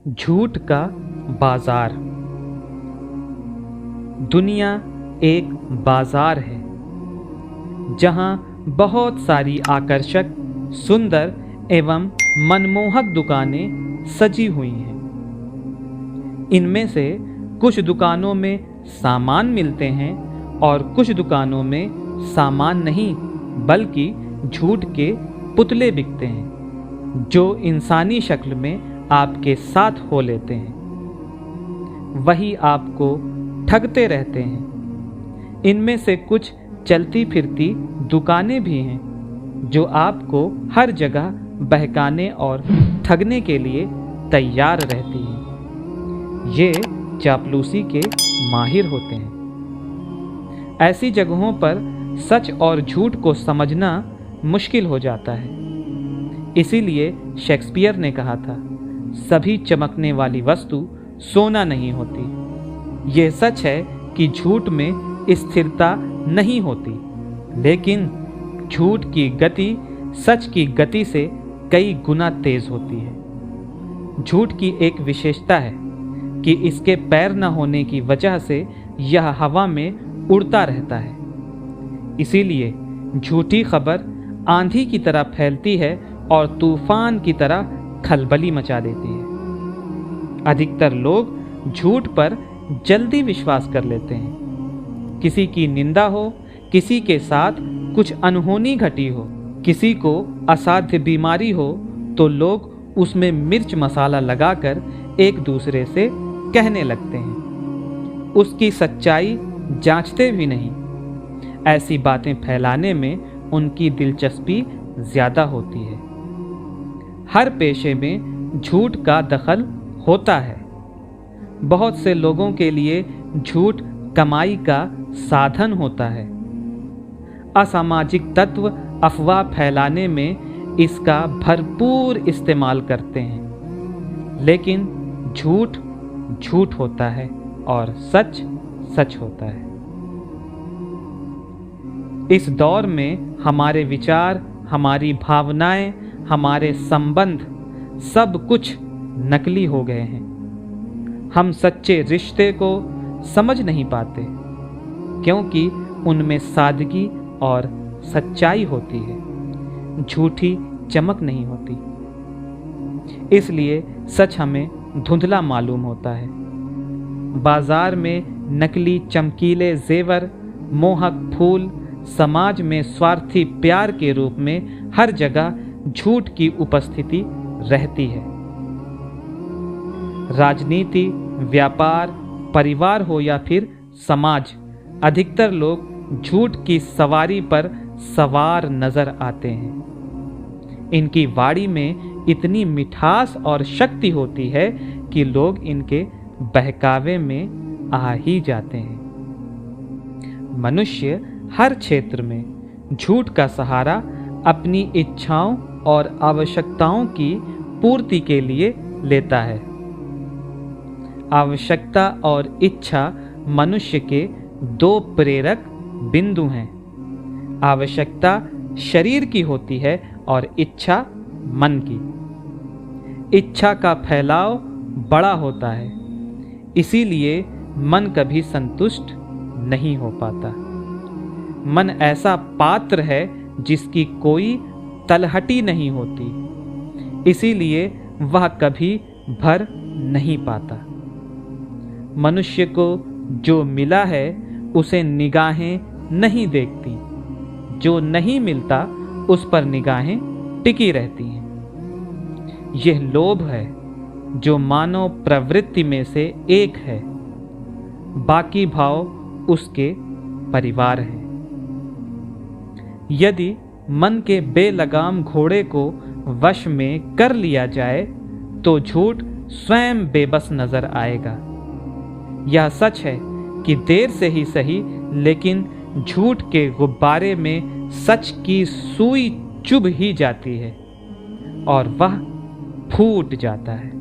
झूठ का बाजार। दुनिया एक बाजार है जहां बहुत सारी आकर्षक, सुंदर एवं मनमोहक दुकानें सजी हुई हैं। इनमें से कुछ दुकानों में सामान मिलते हैं और कुछ दुकानों में सामान नहीं बल्कि झूठ के पुतले बिकते हैं जो इंसानी शक्ल में आपके साथ हो लेते हैं। वही आपको ठगते रहते हैं। इनमें से कुछ चलती फिरती दुकानें भी हैं जो आपको हर जगह बहकाने और ठगने के लिए तैयार रहती हैं। ये चापलूसी के माहिर होते हैं। ऐसी जगहों पर सच और झूठ को समझना मुश्किल हो जाता है। इसीलिए शेक्सपियर ने कहा था, सभी चमकने वाली वस्तु सोना नहीं होती। यह सच है कि झूठ में स्थिरता नहीं होती, लेकिन झूठ की गति सच की गति से कई गुना तेज होती है। झूठ की एक विशेषता है कि इसके पैर न होने की वजह से यह हवा में उड़ता रहता है। इसीलिए झूठी खबर आंधी की तरह फैलती है और तूफान की तरह खलबली मचा देती है। अधिकतर लोग झूठ पर जल्दी विश्वास कर लेते हैं। किसी की निंदा हो, किसी के साथ कुछ अनहोनी घटी हो, किसी को असाध्य बीमारी हो, तो लोग उसमें मिर्च मसाला लगाकर एक दूसरे से कहने लगते हैं। उसकी सच्चाई जांचते भी नहीं। ऐसी बातें फैलाने में उनकी दिलचस्पी ज़्यादा होती है। हर पेशे में झूठ का दखल होता है। बहुत से लोगों के लिए झूठ कमाई का साधन होता है। असामाजिक तत्व अफवाह फैलाने में इसका भरपूर इस्तेमाल करते हैं। लेकिन झूठ झूठ होता है और सच सच होता है। इस दौर में हमारे विचार, हमारी भावनाएं, हमारे संबंध सब कुछ नकली हो गए हैं। हम सच्चे रिश्ते को समझ नहीं पाते क्योंकि उनमें सादगी और सच्चाई होती है, झूठी चमक नहीं होती। इसलिए सच हमें धुंधला मालूम होता है। बाजार में नकली चमकीले जेवर, मोहक फूल, समाज में स्वार्थी प्यार के रूप में हर जगह झूठ की उपस्थिति रहती है। राजनीति, व्यापार, परिवार हो या फिर समाज, अधिकतर लोग झूठ की सवारी पर सवार नजर आते हैं। इनकी वाणी में इतनी मिठास और शक्ति होती है कि लोग इनके बहकावे में आ ही जाते हैं। मनुष्य हर क्षेत्र में झूठ का सहारा अपनी इच्छाओं और आवश्यकताओं की पूर्ति के लिए लेता है। आवश्यकता और इच्छा मनुष्य के दो प्रेरक बिंदु हैं। आवश्यकता शरीर की होती है और इच्छा मन की। इच्छा का फैलाव बड़ा होता है, इसीलिए मन कभी संतुष्ट नहीं हो पाता। मन ऐसा पात्र है जिसकी कोई तलहटी नहीं होती, इसीलिए वह कभी भर नहीं पाता। मनुष्य को जो मिला है उसे निगाहें नहीं देखती, जो नहीं मिलता उस पर निगाहें टिकी रहती हैं। यह लोभ है जो मानव प्रवृत्ति में से एक है। बाकी भाव उसके परिवार हैं। यदि मन के बेलगाम घोड़े को वश में कर लिया जाए तो झूठ स्वयं बेबस नजर आएगा। यह सच है कि देर से ही सही, लेकिन झूठ के गुब्बारे में सच की सुई चुभ ही जाती है और वह फूट जाता है।